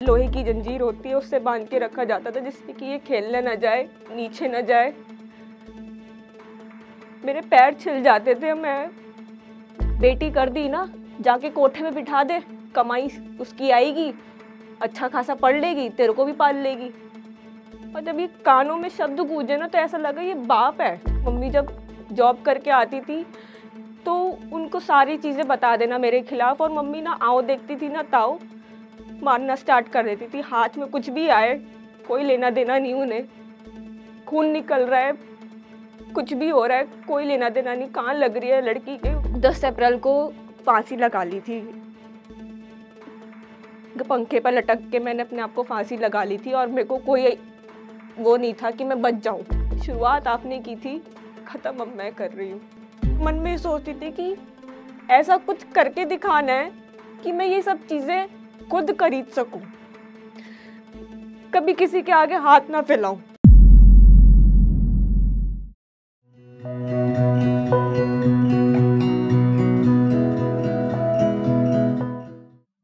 लोहे की जंजीर होती है उससे बांध के रखा जाता था जिससे कि ये खेलने न जाए, नीचे न जाए। मेरे पैर छिल जाते थे। मैं बेटी कर दी ना, जाके कोठे में बिठा दे, कमाई उसकी आएगी, अच्छा खासा पढ़ लेगी, तेरे को भी पाल लेगी। और जब ये कानों में शब्द गूंजे ना तो ऐसा लगा ये बाप है। मम्मी जब जॉब करके आती थी तो उनको सारी चीजें बता देना मेरे खिलाफ, और मम्मी ना आओ देखती थी ना ताओ मारना स्टार्ट कर देती थी। हाथ में कुछ भी आए कोई लेना देना नहीं उन्हें। खून निकल रहा है, कुछ भी हो रहा है, कोई लेना देना नहीं। कहाँ लग रही है लड़की के। 10 अप्रैल को फांसी लगा ली थी। पंखे पर लटक के मैंने अपने आप को फांसी लगा ली थी और मेरे को कोई वो नहीं था कि मैं बच जाऊं। शुरुआत आपने की थी, खत्म अब मैं कर रही हूँ। मन में सोचती थी कि ऐसा कुछ करके दिखाना है कि मैं ये सब चीजें खुद खरीद सकूं, कभी किसी के आगे हाथ ना फैलाऊं।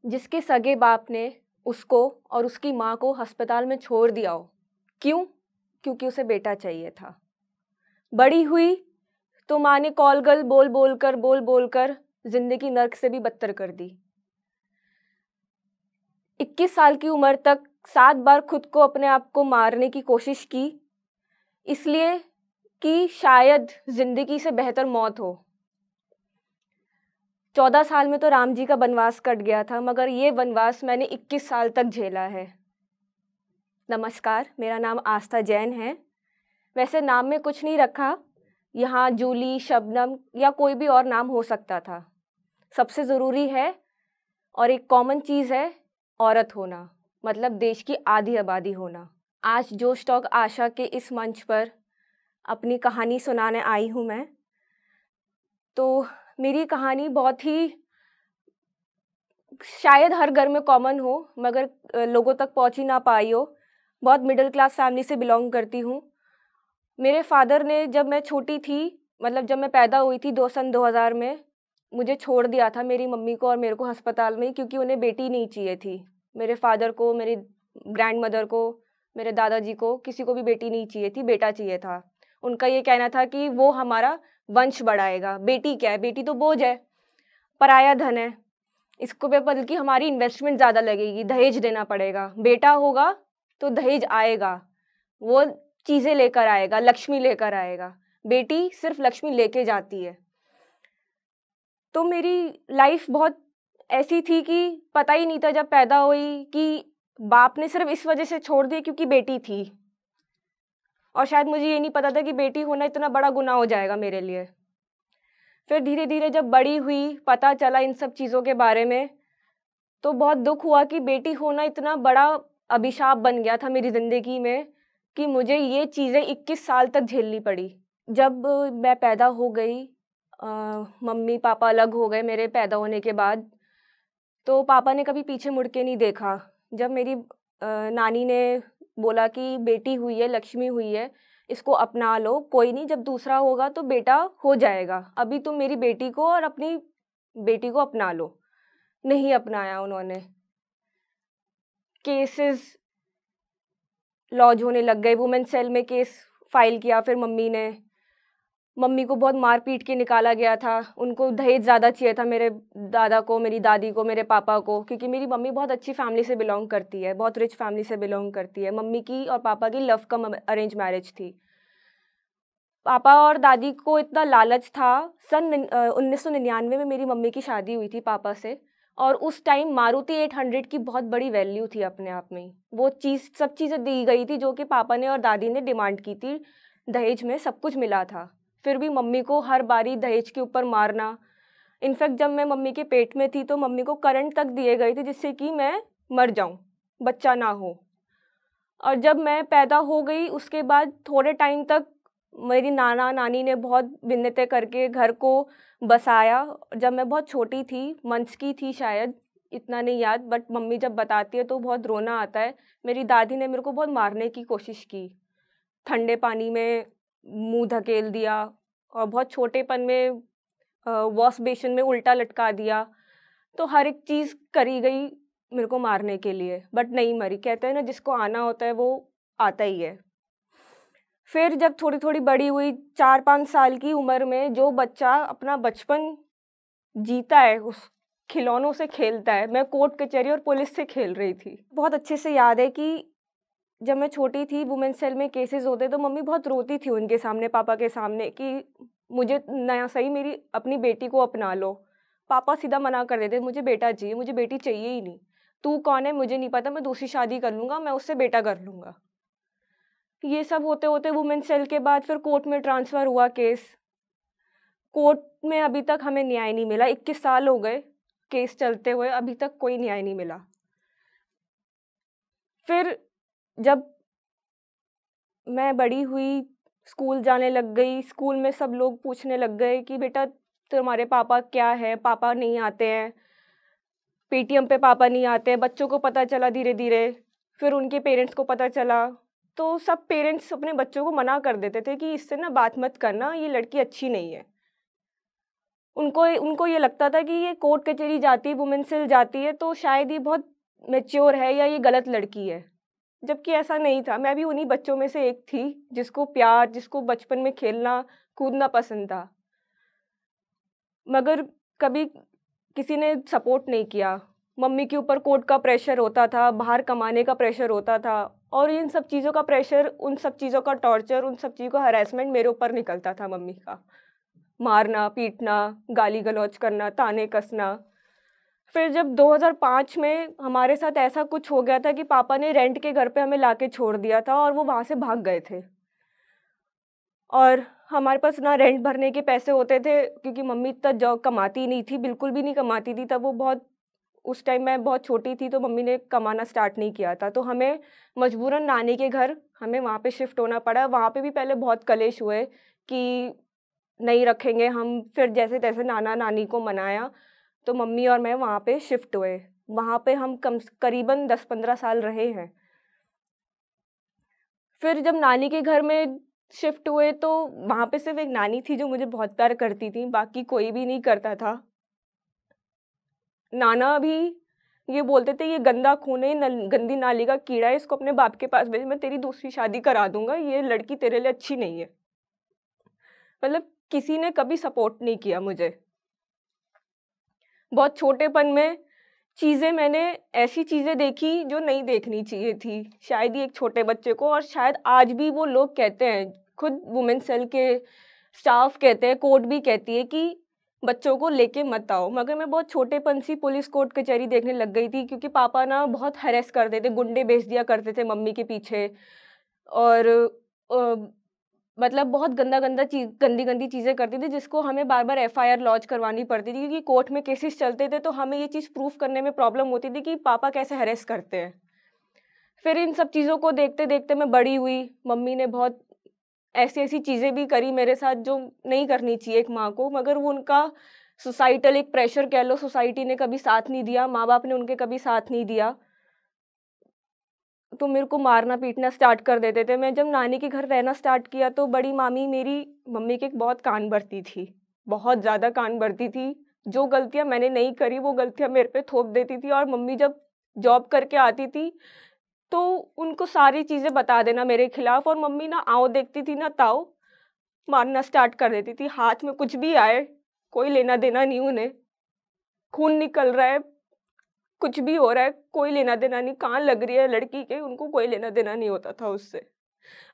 जिसके सगे बाप ने उसको और उसकी माँ को अस्पताल में छोड़ दिया हो। क्यों? क्योंकि उसे बेटा चाहिए था। बड़ी हुई तो माँ ने कॉलगल बोल बोल कर जिंदगी नर्क से भी बदतर कर दी। 21 साल की उम्र तक 7 बार खुद को अपने आप को मारने की कोशिश की, इसलिए कि शायद जिंदगी से बेहतर मौत हो। 14 साल में तो राम जी का वनवास कट गया था, मगर ये वनवास मैंने 21 साल तक झेला है। नमस्कार, मेरा नाम आस्था जैन है। वैसे नाम में कुछ नहीं रखा, यहाँ जूली, शबनम या कोई भी और नाम हो सकता था। सबसे ज़रूरी है और एक कॉमन चीज़ है औरत होना, मतलब देश की आधी आबादी होना। आज जोश टॉक आशा के इस मंच पर अपनी कहानी सुनाने आई हूँ मैं। तो मेरी कहानी बहुत ही शायद हर घर में कॉमन हो, मगर लोगों तक पहुँच ही ना पाई हो। बहुत मिडिल क्लास फैमिली से बिलोंग करती हूँ। मेरे फादर ने जब मैं छोटी थी, मतलब जब मैं पैदा हुई थी सन 2000 में, मुझे छोड़ दिया था मेरी मम्मी को और मेरे को अस्पताल में, क्योंकि उन्हें बेटी नहीं चाहिए थी। मेरे फादर को, मेरी ग्रैंड मदर को, मेरे दादाजी को, किसी को भी बेटी नहीं चाहिए थी, बेटा चाहिए था। उनका ये कहना था कि वो हमारा वंश बढ़ाएगा। बेटी क्या है, बेटी तो बोझ है, पराया धन है, इसको पे बल्कि हमारी इन्वेस्टमेंट ज़्यादा लगेगी, दहेज देना पड़ेगा। बेटा होगा तो दहेज आएगा, वो चीज़ें लेकर आएगा, लक्ष्मी लेकर आएगा। बेटी सिर्फ लक्ष्मी लेके जाती है। तो मेरी लाइफ बहुत ऐसी थी कि पता ही नहीं था जब पैदा हुई कि बाप ने सिर्फ इस वजह से छोड़ दिया क्योंकि बेटी थी। और शायद मुझे ये नहीं पता था कि बेटी होना इतना बड़ा गुनाह हो जाएगा मेरे लिए। फिर धीरे धीरे जब बड़ी हुई, पता चला इन सब चीज़ों के बारे में, तो बहुत दुख हुआ कि बेटी होना इतना बड़ा अभिशाप बन गया था मेरी ज़िंदगी में कि मुझे ये चीज़ें 21 साल तक झेलनी पड़ी। जब मैं पैदा हो गई, मम्मी पापा अलग हो गए मेरे पैदा होने के बाद, तो पापा ने कभी पीछे मुड़ के नहीं देखा। जब मेरी नानी ने बोला कि बेटी हुई है, लक्ष्मी हुई है, इसको अपना लो, कोई नहीं, जब दूसरा होगा तो बेटा हो जाएगा, अभी तुम मेरी बेटी को और अपनी बेटी को अपना लो। नहीं अपनाया उन्होंने। केसेस लॉन्च होने लग गए, वुमेन सेल में केस फाइल किया। फिर मम्मी को बहुत मार पीट के निकाला गया था। उनको दहेज ज़्यादा चाहिए था, मेरे दादा को, मेरी दादी को, मेरे पापा को, क्योंकि मेरी मम्मी बहुत अच्छी फैमिली से बिलोंग करती है, बहुत रिच फैमिली से बिलोंग करती है। मम्मी की और पापा की लव कम अरेंज मैरिज थी। पापा और दादी को इतना लालच था। सन 1999 में मेरी मम्मी की शादी हुई थी पापा से, और उस टाइम मारुति 800 की बहुत बड़ी वैल्यू थी अपने आप में। वो चीज़, सब चीज़ें दी गई थी जो कि पापा ने और दादी ने डिमांड की थी। दहेज में सब कुछ मिला था। फिर भी मम्मी को हर बारी दहेज के ऊपर मारना। इनफैक्ट जब मैं मम्मी के पेट में थी तो मम्मी को करंट तक दिए गए थे जिससे कि मैं मर जाऊं, बच्चा ना हो। और जब मैं पैदा हो गई उसके बाद थोड़े टाइम तक मेरी नाना नानी ने बहुत मिन्नतें करके घर को बसाया। जब मैं बहुत छोटी थी, मंथ्स की थी शायद, इतना नहीं याद, बट मम्मी जब बताती है तो बहुत रोना आता है। मेरी दादी ने मेरे को बहुत मारने की कोशिश की, ठंडे पानी में मुंह धकेल दिया और बहुत छोटेपन में वॉश बेसिन में उल्टा लटका दिया। तो हर एक चीज़ करी गई मेरे को मारने के लिए, बट नहीं मरी। कहते हैं ना, जिसको आना होता है वो आता ही है। फिर जब थोड़ी-थोड़ी बड़ी हुई, 4-5 साल की उम्र में जो बच्चा अपना बचपन जीता है, उस खिलौनों से खेलता है, मैं कोर्ट कचहरी और पुलिस से खेल रही थी। बहुत अच्छे से याद है कि जब मैं छोटी थी, वुमेन्स सेल में केसेस होते तो मम्मी बहुत रोती थी उनके सामने, पापा के सामने, कि मुझे ना सही मेरी अपनी बेटी को अपना लो। पापा सीधा मना कर देते, मुझे बेटा चाहिए, मुझे बेटी चाहिए ही नहीं। तू कौन है मुझे नहीं पता, मैं दूसरी शादी कर लूँगा, मैं उससे बेटा कर लूँगा। ये सब होते-होते वुमेन्स सेल के बाद फिर कोर्ट में ट्रांसफ़र हुआ केस। कोर्ट में अभी तक हमें न्याय नहीं मिला, 21 साल हो गए केस चलते हुए, अभी तक कोई न्याय नहीं मिला। फिर जब मैं बड़ी हुई, स्कूल जाने लग गई, स्कूल में सब लोग पूछने लग गए कि बेटा तुम्हारे पापा क्या है? पापा नहीं आते हैं, पेटीएम पे पापा नहीं आते हैं। बच्चों को पता चला धीरे-धीरे, फिर उनके पेरेंट्स को पता चला, तो सब पेरेंट्स अपने बच्चों को मना कर देते थे कि इससे ना बात मत करना, ये लड़की अच्छी नहीं है। उनको उनको ये लगता था कि ये कोर्ट कचहरी जाती है, वुमेन्स सेल जाती है, तो शायद ये बहुत मैच्योर है या ये गलत लड़की है। जबकि ऐसा नहीं था, मैं भी उन्हीं बच्चों में से एक थी, जिसको प्यार, जिसको बचपन में खेलना, कूदना पसंद था। मगर कभी किसी ने सपोर्ट नहीं किया। मम्मी के ऊपर कोर्ट का प्रेशर होता था, बाहर कमाने का प्रेशर होता था, और इन सब चीज़ों का प्रेशर, उन सब चीज़ों का टॉर्चर, उन सब चीज़ों का हैरेसमेंट मेरे ऊपर निकलता था मम्मी का। मारना, पीटना, गाली-गलौच करना, ताने कसना। फिर जब 2005 में हमारे साथ ऐसा कुछ हो गया था कि पापा ने रेंट के घर पे हमें लाके छोड़ दिया था और वो वहाँ से भाग गए थे। और हमारे पास ना रेंट भरने के पैसे होते थे, क्योंकि मम्मी इतना जॉब कमाती नहीं थी, बिल्कुल भी नहीं कमाती थी। तब वो बहुत, उस टाइम मैं बहुत छोटी थी, तो मम्मी ने कमाना स्टार्ट नहीं किया था। तो हमें मजबूरन नानी के घर, हमें वहाँ पे शिफ्ट होना पड़ा। वहाँ पे भी पहले बहुत कलेश हुए कि नहीं रखेंगे हम, फिर जैसे-तैसे नाना-नानी को मनाया, तो मम्मी और मैं वहाँ पे शिफ्ट हुए। वहाँ पे हम करीबन 10-15 साल रहे हैं। फिर जब नानी के घर में शिफ्ट हुए, तो वहाँ पे सिर्फ़ एक नानी थी जो मुझे बहुत प्यार करती थी, बाकी कोई भी नहीं करता था। नाना भी ये बोलते थे, "ये गंदा खून है, ये नल गंदी नाली का कीड़ा है, इसको अपने बाप के पास भेज, मैं तेरी दूसरी शादी करा दूँगा, ये लड़की तेरे लिए अच्छी नहीं है।" मतलब किसी ने कभी सपोर्ट नहीं किया मुझे। बहुत छोटेपन में चीज़ें मैंने, ऐसी चीज़ें देखी जो नहीं देखनी चाहिए थी, शायद ही एक छोटे बच्चे को, और शायद आज भी वो लोग कहते हैं, खुद वुमेन्स सेल के स्टाफ कहते हैं, कोर्ट भी कहती है कि बच्चों को लेके मत आओ। मगर मैं बहुत छोटेपन से पुलिस कोर्ट कचहरी देखने लग गई थी, क्योंकि पापा ना बहुत हैरेस करते थे, गुंडे भेज दिया करते थे मम्मी के पीछे, और अ, मतलब बहुत गंदी-गंदी चीज़ें करती थी, जिसको हमें बार-बार एफआईआर लॉन्च करवानी पड़ती थी, क्योंकि कोर्ट में केसेस चलते थे, तो हमें ये चीज़ प्रूफ करने में प्रॉब्लम होती थी कि पापा कैसे हैरेस करते हैं। फिर इन सब चीज़ों को देखते-देखते मैं बड़ी हुई। मम्मी ने बहुत ऐसी-ऐसी चीज़ें भी करी मेरे साथ जो नहीं करनी चाहिए एक माँ को, मगर वो उनका सोसाइटल एक प्रेशर कह लो, सोसाइटी ने कभी साथ नहीं दिया, माँ-बाप ने उनके कभी साथ नहीं दिया। तो मेरे को मारना-पीटना स्टार्ट कर देते थे। मैं जब नानी के घर रहना स्टार्ट किया, तो बड़ी मामी मेरी मम्मी के बहुत कान भरती थी, बहुत ज़्यादा कान भरती थी। जो गलतियाँ मैंने नहीं करी, वो गलतियाँ मेरे पे थोप देती थी, और मम्मी जब जॉब करके आती थी, तो उनको सारी चीज़ें बता देना मेरे खिलाफ, और मम्मी ना आँव देखती थी ना ताऊ, मारना स्टार्ट कर देती थी। हाथ में कुछ भी आए, कोई लेना-देना नहीं उन्हें। खून निकल रहा है, कुछ भी हो रहा है, कोई लेना-देना नहीं, कहाँ लग रही है लड़की के, उनको कोई लेना-देना नहीं होता था उससे।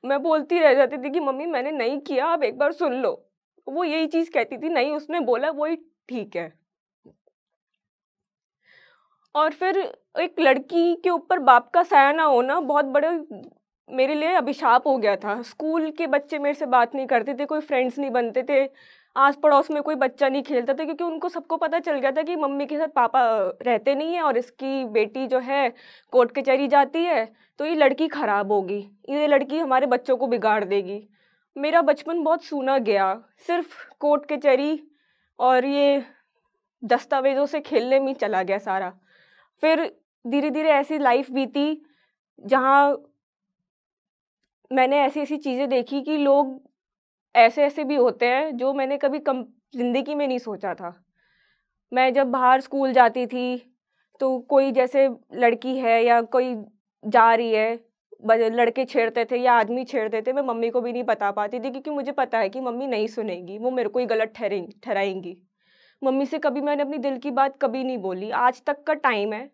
मैं बोलती रह जाती थी कि मम्मी मैंने नहीं किया, आप एक बार सुन लो। वो यही चीज़ कहती थी, नहीं उसने बोला वही ठीक है। और फिर एक लड़की के ऊपर बाप का साया ना होना बहुत बड़ा मेरे लिए अभिशाप हो गया था। स्कूल के बच्चे मेरे से बात नहीं करते थे, कोई फ्रेंड्स नहीं बनते थे, आस-पड़ोस में कोई बच्चा नहीं खेलता था, क्योंकि उनको सबको पता चल गया था कि मम्मी के साथ पापा रहते नहीं हैं, और इसकी बेटी जो है कोर्ट कचहरी जाती है, तो ये लड़की खराब होगी, ये लड़की हमारे बच्चों को बिगाड़ देगी। मेरा बचपन बहुत सूना गया, सिर्फ़ कोर्ट कचहरी और ये दस्तावेज़ों से खेलने में ही चला गया सारा। फिर धीरे-धीरे ऐसी लाइफ़ बीती, जहाँ मैंने ऐसी-ऐसी चीज़ें देखी कि लोग ऐसे-ऐसे भी होते हैं, जो मैंने कभी ज़िंदगी में नहीं सोचा था। मैं जब बाहर स्कूल जाती थी, तो कोई जैसे लड़की है या कोई जा रही है, लड़के छेड़ते थे या आदमी छेड़ते थे, मैं मम्मी को भी नहीं बता पाती थी क्योंकि मुझे पता है कि मम्मी नहीं सुनेंगी, वो मेरे को ही गलत ठहराएंगी। मम्मी से कभी मैंने अपनी दिल की बात कभी नहीं बोली, आज तक का टाइम है।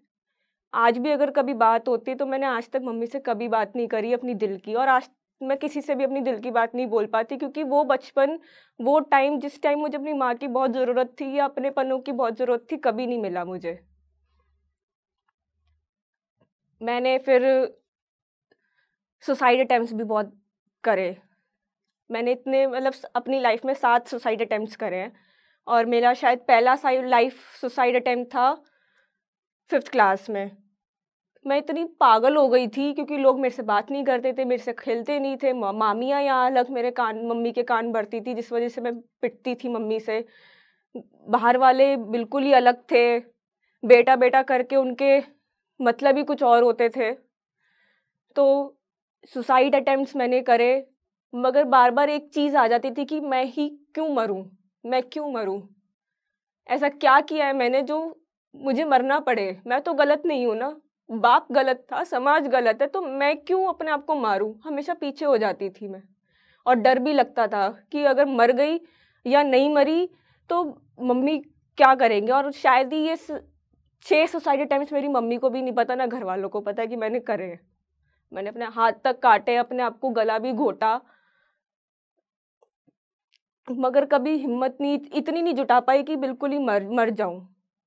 आज भी अगर कभी बात होती है तो मैंने आज तक मम्मी से कभी बात नहीं करी अपनी दिल की, और आज मैं किसी से भी अपनी दिल की बात नहीं बोल पाती क्योंकि वो बचपन, वो टाइम, जिस टाइम मुझे अपनी माँ की बहुत ज़रूरत थी या अपनेपनों की बहुत ज़रूरत थी, कभी नहीं मिला मुझे। मैंने फिर सुसाइड अटेम्प्ट्स भी बहुत करे। मैंने इतने मतलब अपनी लाइफ में 7 सुसाइड अटेम्प्ट्स करे हैं, और मेरा शायद पहला सुसाइड अटेम्प्ट था 5th क्लास में। मैं इतनी पागल हो गई थी क्योंकि लोग मेरे से बात नहीं करते थे, मेरे से खेलते नहीं थे। मामियाँ यहाँ अलग मेरे कान, मम्मी के कान भरती थी जिस वजह से मैं पिटती थी मम्मी से। बाहर वाले बिल्कुल ही अलग थे, बेटा बेटा करके उनके मतलब ही कुछ और होते थे। तो सुसाइड अटेम्प्ट्स मैंने करे, मगर बार बार एक चीज़ आ जाती थी कि मैं ही क्यों मरूं, मैं क्यों मरूं, ऐसा क्या किया है मैंने जो मुझे मरना पड़े। मैं तो गलत नहीं हूँ ना, बाप गलत था, समाज गलत है, तो मैं क्यों अपने आप को मारूं। हमेशा पीछे हो जाती थी मैं, और डर भी लगता था कि अगर मर गई या नहीं मरी तो मम्मी क्या करेंगे। और शायद ही ये 6 सुसाइड अटेम्प्ट्स मेरी मम्मी को भी नहीं पता, ना घर वालों को पता कि मैंने करे हैं। मैंने अपने हाथ तक काटे, अपने आप को गला भी घोटा, मगर कभी हिम्मत नहीं, इतनी नहीं जुटा पाई कि बिल्कुल ही मर मर जाऊं।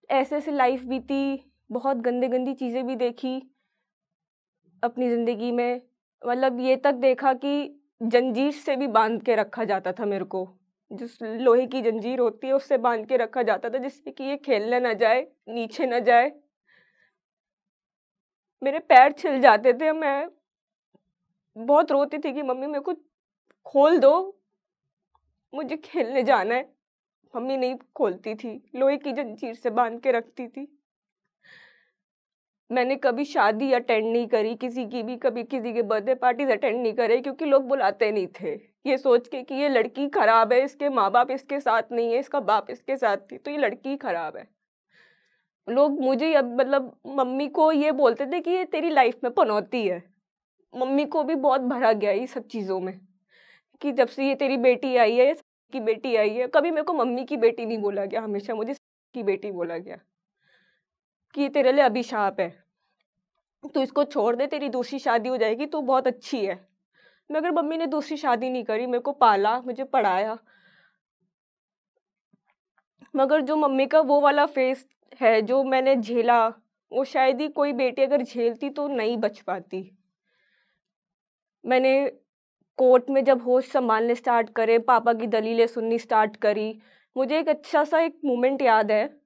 ऐसे ऐसे लाइफ बीती, बहुत गंदी गंदी चीज़ें भी देखी अपनी ज़िंदगी में। मतलब ये तक देखा कि जंजीर से भी बांध के रखा जाता था मेरे को, जिस लोहे की जंजीर होती है उससे बांध के रखा जाता था जिससे कि ये खेलने ना जाए, नीचे ना जाए। मेरे पैर छिल जाते थे, मैं बहुत रोती थी कि मम्मी मेरे को खोल दो, मुझे खेलने जाना है। मम्मी नहीं खोलती थी, लोहे की जंजीर से बांध के रखती थी। मैंने कभी शादी अटेंड नहीं करी किसी की भी, कभी किसी के बर्थडे पार्टीज अटेंड नहीं करे क्योंकि लोग बुलाते नहीं थे, ये सोच के कि ये लड़की खराब है, इसके माँ बाप इसके साथ नहीं है, इसका बाप इसके साथ थी तो ये लड़की खराब है। लोग मुझे अब मतलब मम्मी को ये बोलते थे कि ये तेरी लाइफ में पनौती है। मम्मी को भी बहुत भरा गया ये सब चीज़ों में कि जब से ये तेरी बेटी आई है, की बेटी आई है, कभी मेरे को मम्मी की बेटी नहीं बोला गया, हमेशा मुझे की बेटी बोला गया कि ये तेरे लिए अभिशाप है, तू इसको छोड़ दे, तेरी दूसरी शादी हो जाएगी, तू बहुत अच्छी है। मगर मम्मी ने दूसरी शादी नहीं करी, मेरे को पाला, मुझे पढ़ाया। मगर जो मम्मी का वो वाला फेस है जो मैंने झेला, वो शायद ही कोई बेटी अगर झेलती तो नहीं बच पाती। मैंने कोर्ट में जब होश संभालने स्टार्ट करे, पापा की दलीलें सुननी स्टार्ट करी, मुझे एक अच्छा सा एक मोमेंट याद है।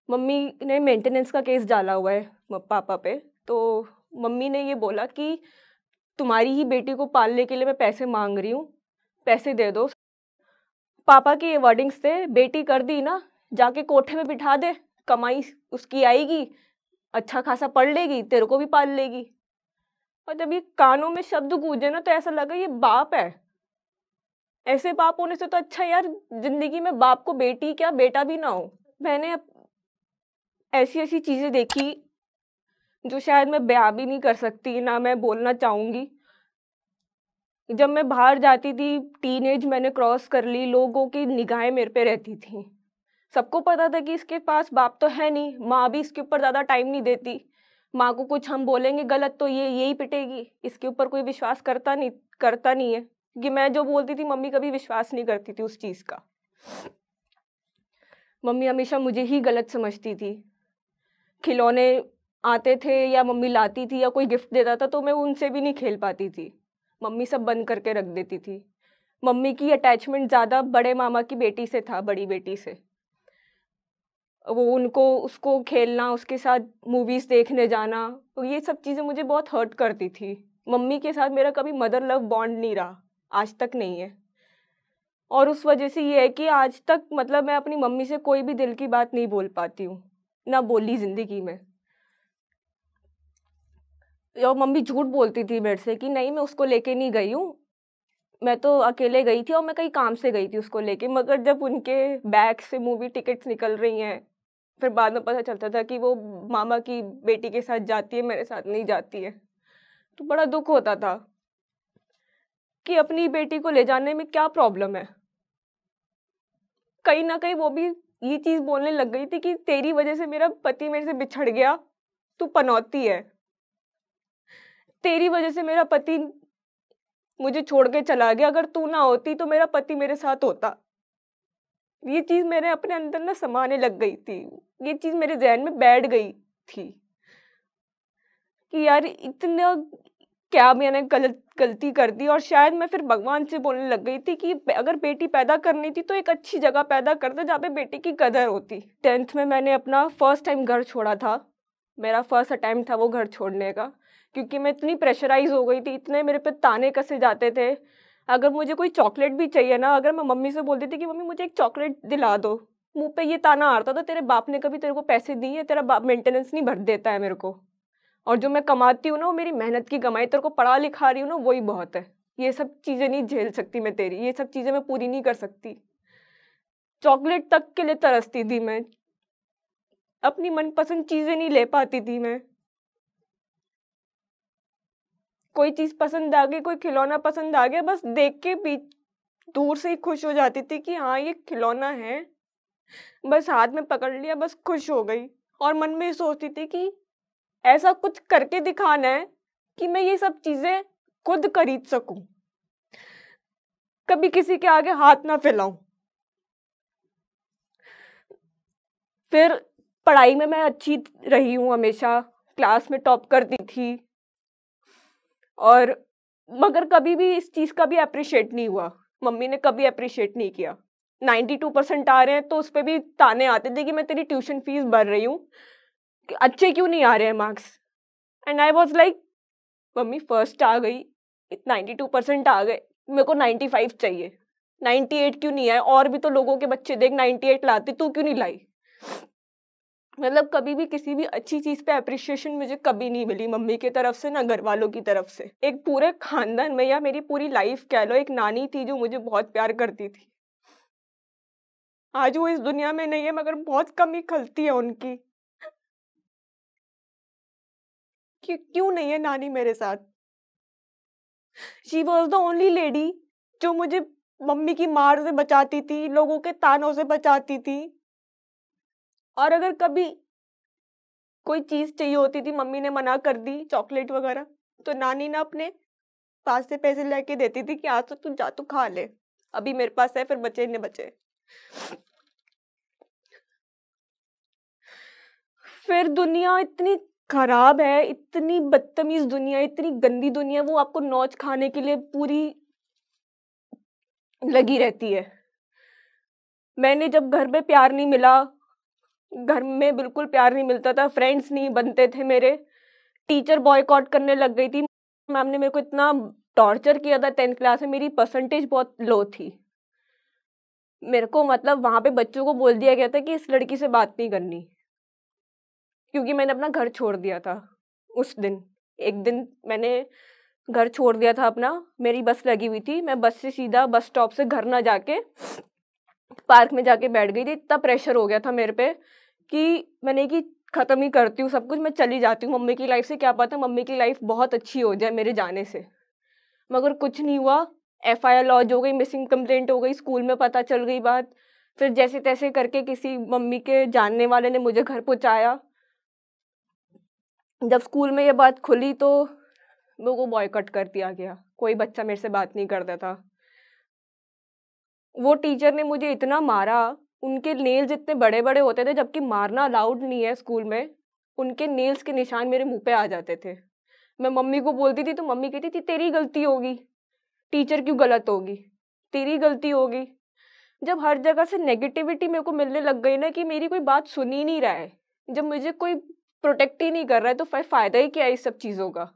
मम्मी ने मेंटेनेंस का केस डाला हुआ है पापा पे, तो मम्मी ने ये बोला कि तुम्हारी ही बेटी को पालने के लिए मैं पैसे मांग रही हूँ, पैसे दे दो। पापा की ये वर्डिंग्स थे, बेटी कर दी ना, जाके कोठे में बिठा दे, कमाई उसकी आएगी, अच्छा खासा पढ़ लेगी, तेरे को भी पाल लेगी। और जब ये कानों में शब्द गूंजे ना तो ऐसा लगा ये बाप है। ऐसे बाप होने से तो अच्छा यार जिंदगी में बाप को बेटी क्या बेटा भी ना हो। मैंने ऐसी ऐसी चीजें देखी जो शायद मैं बयां भी नहीं कर सकती, ना मैं बोलना चाहूंगी। जब मैं बाहर जाती थी, टीनेज मैंने क्रॉस कर ली, लोगों की निगाहें मेरे पे रहती थी। सबको पता था कि इसके पास बाप तो है नहीं, माँ भी इसके ऊपर ज़्यादा टाइम नहीं देती। माँ को कुछ हम बोलेंगे गलत तो ये यही पिटेगी, इसके ऊपर कोई विश्वास करता नहीं है। कि मैं जो बोलती थी मम्मी कभी विश्वास नहीं करती थी उस चीज़ का। मम्मी हमेशा मुझे ही गलत समझती थी। खिलौने आते थे या मम्मी लाती थी या कोई गिफ्ट देता था तो मैं उनसे भी नहीं खेल पाती थी। मम्मी सब बंद करके रख देती थी। मम्मी की अटैचमेंट ज़्यादा बड़े मामा की बेटी से था, बड़ी बेटी से। वो उनको उसको खेलना, उसके साथ मूवीज़ देखने जाना, तो ये सब चीज़ें मुझे बहुत हर्ट करती थी। मम्मी के साथ मेरा कभी मदर लव बॉन्ड नहीं रहा, आज तक नहीं है। और उस वजह से ये है कि आज तक मतलब मैं अपनी मम्मी से कोई भी दिल की बात नहीं बोल पाती हूँ, ना बोली ज़िंदगी में। और मम्मी झूठ बोलती थी मेरे से कि नहीं मैं उसको लेके नहीं गई हूँ, मैं तो अकेले गई थी और मैं कहीं काम से गई थी उसको लेके। मगर जब उनके बैग से मूवी टिकट्स निकल रही हैं, फिर बाद में पता चलता था कि वो मामा की बेटी के साथ जाती है, मेरे साथ नहीं जाती है। तो बड़ा दुःख होता था कि अपनी बेटी को ले जाने में क्या प्रॉब्लम है? कहीं न कहीं वो भी ये चीज़ बोलने लग गई थी कि तेरी वज़ह से मेरा पति मेरे से बिछड़ गया, तू पनौती है। तेरी वज़ह से मेरा पति मुझे छोड़ के चला गया, अगर तू ना होती तो मेरा पति मेरे साथ होता। ये चीज़ मेरे अपने अंदर ना समाने लग गई थी। ये चीज़ मेरे ज़हन में बैठ गई थी कि यार इतना क्या मैंने गलती कर दी, और शायद मैं फिर भगवान से बोलने लग गई थी कि अगर बेटी पैदा करनी थी तो एक अच्छी जगह पैदा कर दे जहाँ पे बेटी की कदर होती। 10th में मैंने अपना फर्स्ट टाइम घर छोड़ा था। मेरा फर्स्ट अटेम्प्ट था वो घर छोड़ने का, क्योंकि मैं इतनी प्रेशराइज़ हो गई थी, इतने मेरे पे ताने कसे जाते थे। अगर मुझे कोई चॉकलेट भी चाहिए ना, अगर मैं मम्मी से बोलती थी कि मम्मी मुझे एक चॉकलेट दिला दो, मुँह पे ये ताना आ रहा था, तेरे बाप ने कभी तेरे को पैसे दिए हैं? तेरा बाप मेंटेनेंस नहीं भर देता है मेरे को। और जो मैं कमाती हूँ ना, वो मेरी मेहनत की कमाई, तेरे को पढ़ा लिखा रही हूँ ना, वही बहुत है। ये सब चीज़ें नहीं झेल सकती मैं तेरी, ये सब चीज़ें मैं पूरी नहीं कर सकती। चॉकलेट तक के लिए तरसती थी मैं, अपनी मनपसंद चीज़ें नहीं ले पाती थी मैं। कोई चीज़ पसंद आ गई, कोई खिलौना पसंद आ गया, बस देख के भी दूर से ही खुश हो जाती थी कि हाँ, ये खिलौना है। बस हाथ में पकड़ लिया, बस खुश हो गई। और मन में ये सोचती थी कि ऐसा कुछ करके दिखाना है कि मैं ये सब चीज़ें खुद खरीद सकूँ। कभी किसी के आगे हाथ ना फैलाऊँ। फिर पढ़ाई में मैं अच्छी रही हूँ हमेशा, क्लास में टॉप करती थी, और मगर कभी भी इस चीज़ का भी एप्रिशिएट नहीं हुआ। मम्मी ने कभी एप्रिशिएट नहीं किया। 92% आ रहे हैं तो उस पे भी ताने आते थे कि मैं तेरी ट्यूशन फीस भर रही हूँ, कि अच्छे क्यों नहीं आ रहे हैं marks? And I was like, mummy first आ गई, 92% आ गए, मेरे को 95 चाहिए। 98 क्यों नहीं आए? और भी तो लोगों के बच्चे देख 98 लाते, तू क्यों नहीं लाई? मतलब कभी भी किसी भी अच्छी चीज़ पे एप्रिशिएशन मुझे कभी नहीं मिली, मम्मी की तरफ से ना घर वालों की तरफ से। एक पूरे खानदान में, या मेरी पूरी लाइफ कह लो, एक नानी थी जो मुझे बहुत प्यार करती थी। आज वो इस दुनिया में नहीं है, मगर बहुत कमी खलती है उनकी। कि क्यों नहीं है नानी मेरे साथ? She was the only lady जो मुझे मम्मी की मार से बचाती थी, लोगों के तानों से बचाती थी। और अगर कभी कोई चीज़ चाहिए होती थी, मम्मी ने मना कर दी, चॉकलेट वगैरह, तो नानी ना अपने पास से पैसे लेके देती थी कि आज तो तू जा, तू खा ले। अभी मेरे पास है, फिर बचे न बचे। फिर दुनिया इतनी खराब है, इतनी बदतमीज़ दुनिया, इतनी गंदी दुनिया, वो आपको नौच खाने के लिए पूरी लगी रहती है। मैंने जब घर में प्यार नहीं मिला, घर में बिल्कुल प्यार नहीं मिलता था, फ्रेंड्स नहीं बनते थे मेरे, टीचर बॉयकॉट करने लग गई थी। मैम ने मेरे को इतना टॉर्चर किया था 10th क्लास में, मेरी परसेंटेज बहुत लो थी। मेरे को मतलब वहाँ पे बच्चों को बोल दिया गया था कि इस लड़की से बात नहीं करनी, क्योंकि मैंने अपना घर छोड़ दिया था उस दिन। एक दिन मैंने घर छोड़ दिया था अपना, मेरी बस लगी हुई थी, मैं बस से सीधा बस स्टॉप से घर ना जाके पार्क में जाके बैठ गई थी। इतना प्रेशर हो गया था मेरे पे कि मैंने कि खत्म ही करती हूँ सब कुछ, मैं चली जाती हूँ मम्मी की लाइफ से, क्या पता मम्मी की लाइफ बहुत अच्छी हो जाए मेरे जाने से। मगर कुछ नहीं हुआ, एफआईआर लॉन्च हो गई, मिसिंग कंप्लेंट हो गई, स्कूल में पता चल गई बात। फिर जैसे-तैसे करके किसी मम्मी के जानने वाले ने मुझे घर पहुँचाया। जब स्कूल में ये बात खुली तो मेरे को बॉयकॉट कर दिया गया, कोई बच्चा मेरे से बात नहीं करता था। वो टीचर ने मुझे इतना मारा, उनके नेल्स इतने बड़े-बड़े होते थे, जबकि मारना अलाउड नहीं है स्कूल में, उनके नेल्स के निशान मेरे मुँह पे आ जाते थे। मैं मम्मी को बोलती थी तो मम्मी कहती थी तेरी गलती होगी, टीचर क्यों गलत होगी? तेरी गलती होगी। जब हर जगह से नेगेटिविटी मेरे को मिलने लग गई ना कि मेरी कोई बात सुन ही नहीं रहा है, जब मुझे कोई प्रोटेक्ट ही नहीं कर रहा है, तो फिर फ़ायदा ही क्या है इस सब चीज़ों का?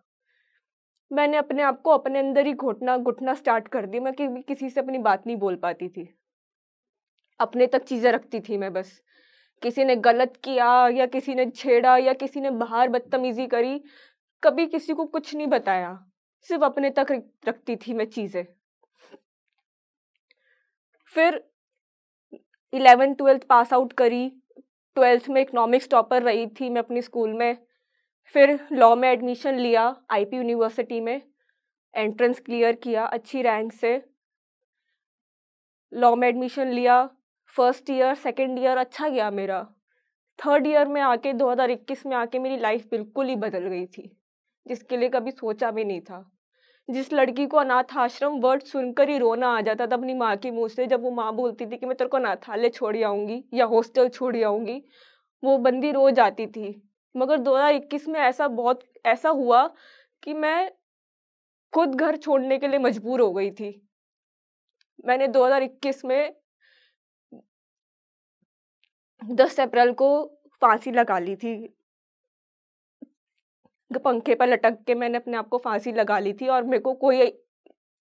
मैंने अपने आप को अपने अंदर ही घुटना स्टार्ट कर दिया, मैं किसी से अपनी बात नहीं बोल पाती थी। अपने तक चीज़ें रखती थी मैं बस। किसी ने गलत किया या किसी ने छेड़ा या किसी ने बाहर बदतमीज़ी करी, कभी किसी को कुछ नहीं बताया। सिर्फ़ अपने तक रखती थी मैं चीज़ें। फिर 11th-12th पास आउट करी, 12th में इकोनॉमिक्स टॉपर रही थी मैं अपनी स्कूल में। फिर लॉ में एडमिशन लिया आईपी यूनिवर्सिटी में, एंट्रेंस क्लियर किया अच्छी रैंक से। लॉ में एडमिशन लिया, फर्स्ट ईयर सेकंड ईयर अच्छा गया मेरा। थर्ड ईयर में आके 2021 में आके मेरी लाइफ बिल्कुल ही बदल गई थी, जिसके लिए कभी सोचा भी नहीं था। जिस लड़की को अनाथ आश्रम वर्ड सुनकर ही रोना आ जाता था अपनी माँ के मुंह से, जब वो माँ बोलती थी कि मैं तेरे को अनाथालय छोड़ आऊंगी या हॉस्टल छोड़ आऊंगी, वो बंदी रो जाती थी। मगर 2021 में ऐसा हुआ कि मैं खुद घर छोड़ने के लिए मजबूर हो गई थी। मैंने 2021 में 10 अप्रैल को फांसी लगा ली थी। पंखे पर लटक के मैंने अपने आप को फांसी लगा ली थी और मेरे को कोई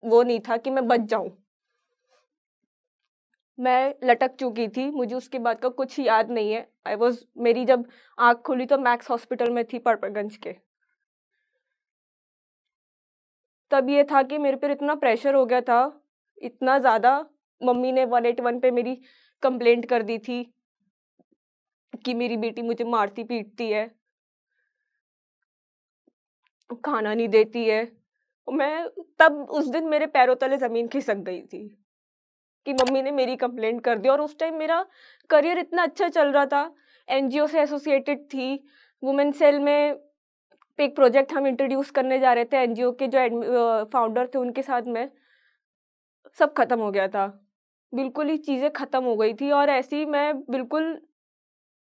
वो नहीं था कि मैं बच जाऊं। मैं लटक चुकी थी, मुझे उसके बाद का कुछ याद नहीं है। मेरी जब आँख खुली तो मैक्स हॉस्पिटल में थी पड़पड़गंज के। तब ये था कि मेरे पर इतना प्रेशर हो गया था, इतना ज़्यादा। मम्मी ने 181 पे मेरी कंप्लेंट कर दी थी कि मेरी बेटी मुझे मारती पीटती है, खाना नहीं देती है। मैं तब उस दिन मेरे पैरों तले ज़मीन खिसक गई थी कि मम्मी ने मेरी कंप्लेंट कर दी। और उस टाइम मेरा करियर इतना अच्छा चल रहा था, एनजीओ से एसोसिएटेड थी, वुमेन सेल में एक प्रोजेक्ट हम इंट्रोड्यूस करने जा रहे थे, एनजीओ के जो फाउंडर थे उनके साथ में। सब खत्म हो गया था, बिल्कुल ही चीज़ें खत्म हो गई थी। और ऐसे ही मैं बिल्कुल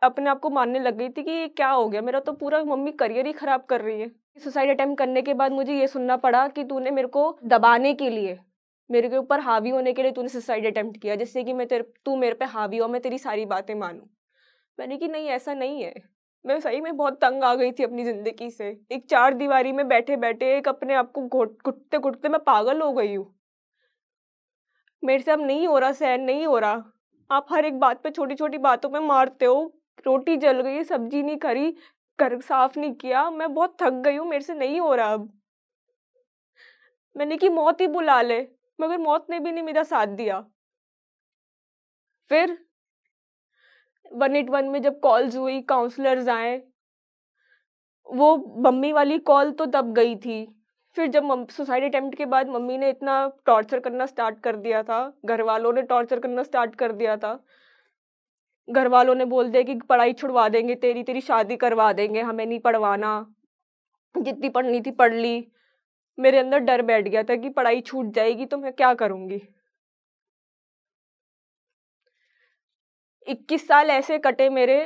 अपने आप को मानने लग गई थी कि ये क्या हो गया, मेरा तो पूरा मम्मी करियर ही खराब कर रही है। सुसाइड अटेम्प्ट करने के बाद मुझे ये सुनना पड़ा कि तूने मेरे को दबाने के लिए, मेरे के ऊपर हावी होने के लिए तूने सुसाइड अटेम्प्ट किया, जिससे कि तू मेरे पे हावी हो, मैं तेरी सारी बातें मानूं। मैंने कि नहीं, ऐसा नहीं है। मैं सही में बहुत तंग आ गई थी अपनी जिंदगी से। एक चार दीवारी में बैठे बैठे एक अपने आप को घुटते घुटते मैं पागल हो गई हूँ। मेरे से अब नहीं हो रहा, सहन नहीं हो रहा। आप हर एक बात पे छोटी छोटी बातों पे मारते हो। रोटी जल गई, सब्जी नहीं खरी, घर साफ नहीं किया, मैं बहुत थक गई हूँ, मेरे से नहीं हो रहा अब। मैंने कि मौत ही बुला ले, मगर मौत ने भी नहीं मेरा साथ दिया। फिर 181 में जब कॉल्स हुई, काउंसलर्स आए, वो मम्मी वाली कॉल तो तब गई थी। फिर जब सुसाइड अटेम्प्ट के बाद मम्मी ने इतना टॉर्चर करना स्टार्ट कर दिया था, घर वालों ने टॉर्चर करना स्टार्ट कर दिया था। घर वालों ने बोल दिया कि पढ़ाई छुड़वा देंगे तेरी, तेरी शादी करवा देंगे, हमें नहीं पढ़वाना, जितनी पढ़नी थी पढ़ ली। मेरे अंदर डर बैठ गया था कि पढ़ाई छूट जाएगी तो मैं क्या करूंगी। 21 साल ऐसे कटे मेरे,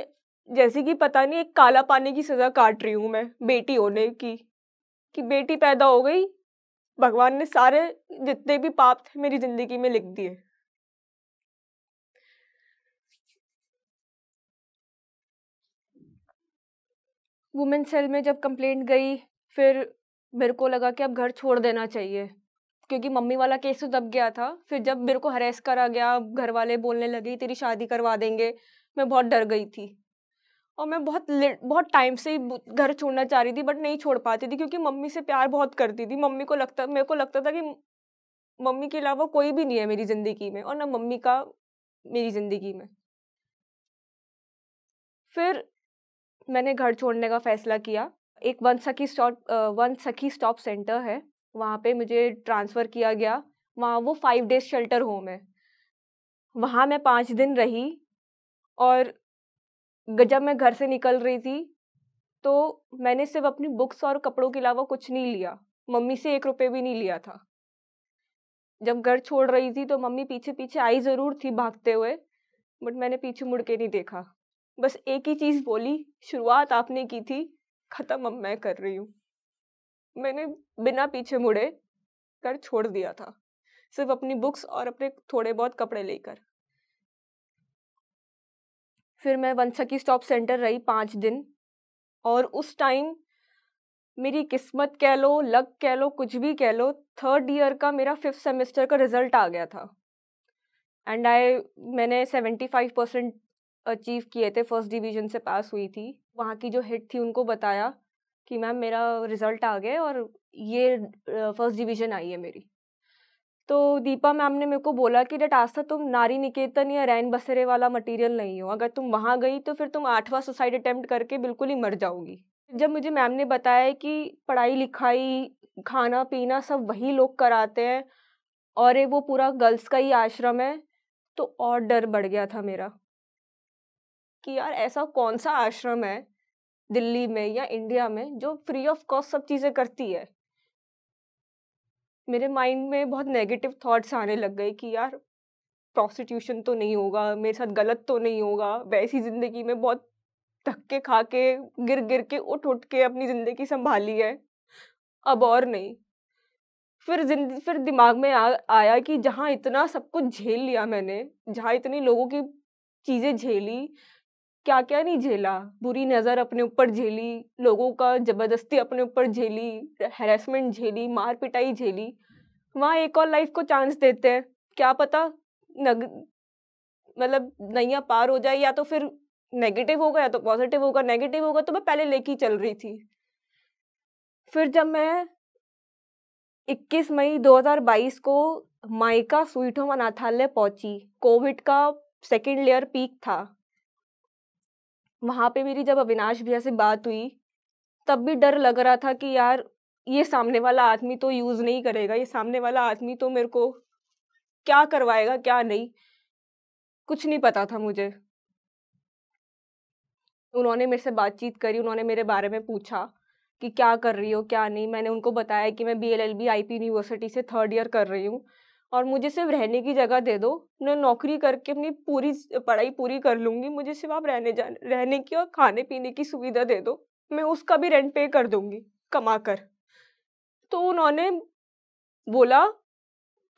जैसे कि पता नहीं एक काला पानी की सजा काट रही हूं मैं बेटी होने की। कि बेटी पैदा हो गई, भगवान ने सारे जितने भी पाप थे मेरी जिंदगी में लिख दिए। वुमेन सेल में जब कंप्लेंट गई, फिर मेरे को लगा कि अब घर छोड़ देना चाहिए, क्योंकि मम्मी वाला केस तो दब गया था। फिर जब मेरे को हरेस करा गया, घर वाले बोलने लगे तेरी शादी करवा देंगे, मैं बहुत डर गई थी। और मैं बहुत टाइम से ही घर छोड़ना चाह रही थी, बट नहीं छोड़ पाती थी, क्योंकि मम्मी से प्यार बहुत करती थी। मेरे को लगता था कि मम्मी के अलावा कोई भी नहीं है मेरी जिंदगी में, और ना मम्मी का मेरी जिंदगी में। फिर मैंने घर छोड़ने का फैसला किया। एक वन सखी स्टॉप सेंटर है, वहाँ पे मुझे ट्रांसफ़र किया गया। वहाँ वो 5 डेज़ शेल्टर होम है। वहाँ मैं 5 दिन रही। और जब मैं घर से निकल रही थी, तो मैंने सिर्फ़ अपनी बुक्स और कपड़ों के अलावा कुछ नहीं लिया। मम्मी से 1 रुपए भी नहीं लिया था। जब घर छोड़ रही थी तो मम्मी पीछे-पीछे आई ज़रूर थी भागते हुए, बट मैंने पीछे मुड़ के नहीं देखा। बस एक ही चीज़ बोली, शुरुआत आपने की थी, खत्म अब मैं कर रही हूँ। मैंने बिना पीछे मुड़े घर छोड़ दिया था, सिर्फ अपनी बुक्स और अपने थोड़े बहुत कपड़े लेकर। फिर मैं वंशकी स्टॉप सेंटर रही 5 दिन। और उस टाइम मेरी किस्मत कह लो, लक कह लो, कुछ भी कह लो, थर्ड ईयर का मेरा 5th सेमेस्टर का रिजल्ट आ गया था। एंड मैंने 75% अचीव किए थे, फर्स्ट डिवीजन से पास हुई थी। वहाँ की जो हेड थी उनको बताया कि मैम मेरा रिजल्ट आ गया और ये फर्स्ट डिवीजन आई है मेरी। तो दीपा मैम ने मेरे को बोला कि बेटा आज तक तुम नारी निकेतन या रैन बसेरे वाला मटेरियल नहीं हो, अगर तुम वहाँ गई तो फिर तुम 8वां सुसाइड अटेम्प्ट करके बिल्कुल ही मर जाओगी। जब मुझे मैम ने बताया कि पढ़ाई लिखाई खाना पीना सब वही लोग कराते हैं और ये वो पूरा गर्ल्स का ही आश्रम है, तो और डर बढ़ गया था मेरा कि यार ऐसा कौन सा आश्रम है दिल्ली में या इंडिया में जो फ्री ऑफ कॉस्ट सब चीजें करती है। मेरे माइंड में बहुत नेगेटिव थॉट्स आने लग गए कि यार प्रोस्टिट्यूशन तो नहीं होगा, मेरे साथ गलत तो नहीं होगा, वैसी जिंदगी में बहुत धक्के खा के गिर गिर के उठ उठ के अपनी जिंदगी संभाली है, अब और नहीं। फिर दिमाग में आया कि जहाँ इतना सब कुछ झेल लिया मैंने, जहाँ इतनी लोगों की चीजें झेली, क्या क्या नहीं झेला, बुरी नजर अपने ऊपर झेली, लोगों का जबरदस्ती अपने ऊपर झेली, हैरेसमेंट झेली, मार पिटाई झेली, वहाँ एक और लाइफ को चांस देते हैं, क्या पता नग मतलब नैया पार हो जाए, या तो फिर नेगेटिव होगा या तो पॉजिटिव होगा। नेगेटिव होगा तो मैं पहले लेके ही चल रही थी। फिर जब मैं 21 मई 2022 को माइका स्वीट होम अनाथालय पहुंची, कोविड का सेकेंड लेयर पीक था, वहां पे मेरी जब अविनाश भैया से बात हुई तब भी डर लग रहा था कि यार ये सामने वाला आदमी तो यूज नहीं करेगा, ये सामने वाला आदमी तो मेरे को क्या करवाएगा क्या नहीं, कुछ नहीं पता था मुझे। उन्होंने मेरे से बातचीत करी, उन्होंने मेरे बारे में पूछा कि क्या कर रही हो क्या नहीं। मैंने उनको बताया कि मैं BLLB IP यूनिवर्सिटी से 3rd ईयर कर रही हूँ और मुझे सिर्फ रहने की जगह दे दो, मैं नौकरी करके अपनी पूरी पढ़ाई पूरी कर लूंगी, मुझे सिर्फ आप रहने की और खाने पीने की सुविधा दे दो, मैं उसका भी रेंट पे कर दूंगी कमा कर। तो उन्होंने बोला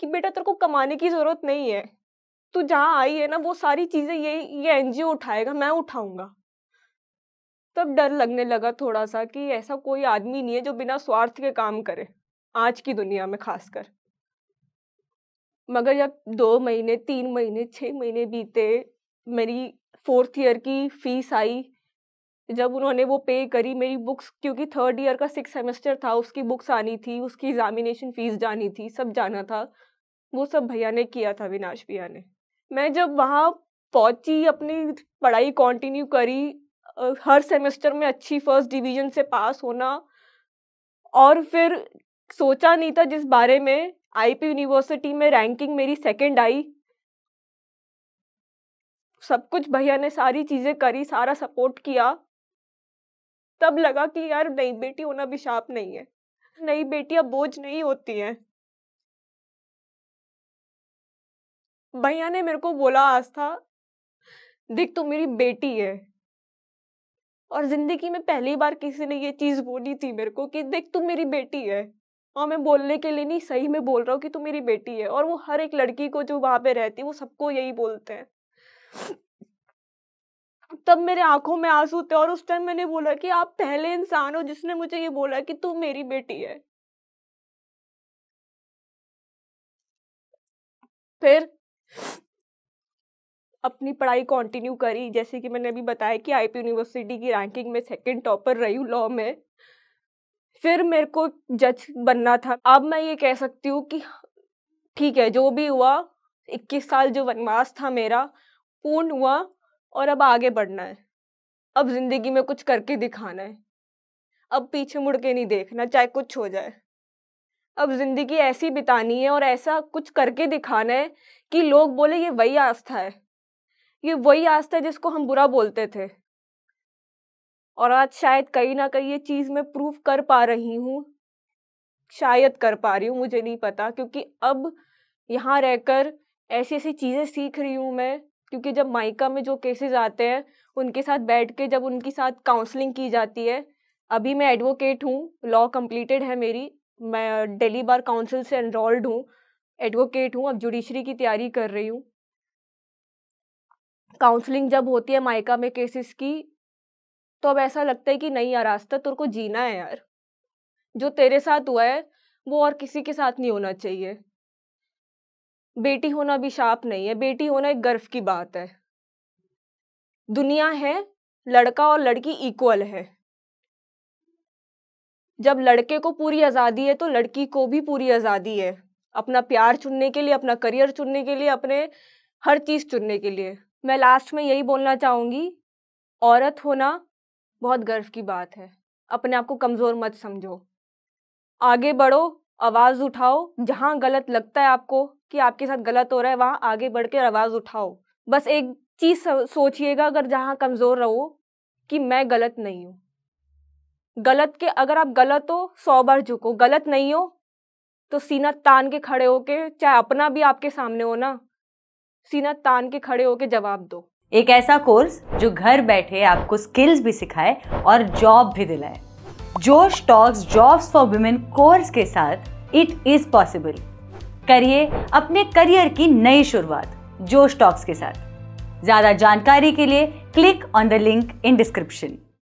कि बेटा तेरे को कमाने की जरूरत नहीं है, तू जहाँ आई है ना वो सारी चीजें ये NGO उठाएगा, मैं उठाऊंगा। तब डर लगने लगा थोड़ा सा कि ऐसा कोई आदमी नहीं है जो बिना स्वार्थ के काम करे, आज की दुनिया में खासकर। मगर जब 2 महीने 3 महीने 6 महीने बीते, मेरी 4th ईयर की फीस आई, जब उन्होंने वो पे करी, मेरी बुक्स क्योंकि 3rd ईयर का 6 सेमेस्टर था, उसकी बुक्स आनी थी, उसकी एग्जामिनेशन फीस जानी थी, सब जाना था, वो सब भैया ने किया था, विनाश भैया ने। मैं जब वहाँ पहुंची, अपनी पढ़ाई कंटिन्यू करी, हर सेमेस्टर में अच्छी फर्स्ट डिवीजन से पास होना, और फिर सोचा नहीं था जिस बारे में, IP यूनिवर्सिटी में रैंकिंग मेरी 2nd आई, सब कुछ भैया ने सारी चीजें करी, सारा सपोर्ट किया। तब लगा कि यार नहीं, बेटी होना अभिशाप नहीं है, नहीं बेटियां बोझ नहीं होती हैं। भैया ने मेरे को बोला आस्था, देख तू मेरी बेटी है, और जिंदगी में पहली बार किसी ने ये चीज बोली थी मेरे को कि देख तू मेरी बेटी है, और मैं बोलने के लिए नहीं, सही में बोल रहा हूँ कि तू मेरी बेटी है। और वो हर एक लड़की को जो वहां पे रहती है वो सबको यही बोलते हैं। तब मेरे आंखों में आंसू थे और उस टाइम मैंने बोला कि आप पहले इंसान हो जिसने मुझे ये बोला कि तू मेरी बेटी है। फिर अपनी पढ़ाई कंटिन्यू करी, जैसे कि मैंने अभी बताया कि IP यूनिवर्सिटी की रैंकिंग में 2nd टॉपर रही हूँ लॉ में। फिर मेरे को जज बनना था। अब मैं ये कह सकती हूँ कि ठीक है, जो भी हुआ, 21 साल जो वनवास था मेरा पूर्ण हुआ, और अब आगे बढ़ना है, अब जिंदगी में कुछ करके दिखाना है, अब पीछे मुड़ के नहीं देखना चाहे कुछ हो जाए। अब जिंदगी ऐसी बितानी है और ऐसा कुछ करके दिखाना है कि लोग बोले ये वही आस्था है, ये वही आस्था है जिसको हम बुरा बोलते थे। और आज शायद कहीं ना कहीं ये चीज मैं प्रूव कर पा रही हूँ, शायद कर पा रही हूँ, मुझे नहीं पता, क्योंकि अब यहाँ रहकर ऐसी ऐसी चीजें सीख रही हूँ मैं। क्योंकि जब माइका में जो केसेस आते हैं उनके साथ बैठ के जब उनके साथ काउंसलिंग की जाती है, अभी मैं एडवोकेट हूँ, लॉ कंप्लीटेड है मेरी, मैं दिल्ली बार काउंसिल से एनरोल्ड हूँ, एडवोकेट हूँ, अब जुडिशरी की तैयारी कर रही हूँ। काउंसलिंग जब होती है माइका में केसेस की, तो अब ऐसा लगता है कि नहीं यार आस्था, तेरे को जीना है यार, जो तेरे साथ हुआ है वो और किसी के साथ नहीं होना चाहिए। बेटी होना अभिशाप नहीं है, बेटी होना एक गर्व की बात है। दुनिया है, लड़का और लड़की इक्वल है। जब लड़के को पूरी आजादी है तो लड़की को भी पूरी आजादी है अपना प्यार चुनने के लिए, अपना करियर चुनने के लिए, अपने हर चीज़ चुनने के लिए। मैं लास्ट में यही बोलना चाहूँगी, औरत होना बहुत गर्व की बात है। अपने आप को कमज़ोर मत समझो। आगे बढ़ो, आवाज़ उठाओ, जहाँ गलत लगता है आपको कि आपके साथ गलत हो रहा है, वहाँ आगे बढ़ के आवाज़ उठाओ। बस एक चीज़ सोचिएगा, अगर जहाँ कमज़ोर रहो कि मैं गलत नहीं हूँ। अगर आप गलत हो 100 बार झुको, गलत नहीं हो तो सीना तान के खड़े होके, चाहे अपना भी आपके सामने हो ना, सीना तान के खड़े होके जवाब दो। एक ऐसा कोर्स जो घर बैठे आपको स्किल्स भी सिखाए और जॉब भी दिलाए। जोश talks jobs for women course के साथ इट इज पॉसिबल। करिए अपने करियर की नई शुरुआत जोश टॉक्स के साथ। ज्यादा जानकारी के लिए click on the link in description.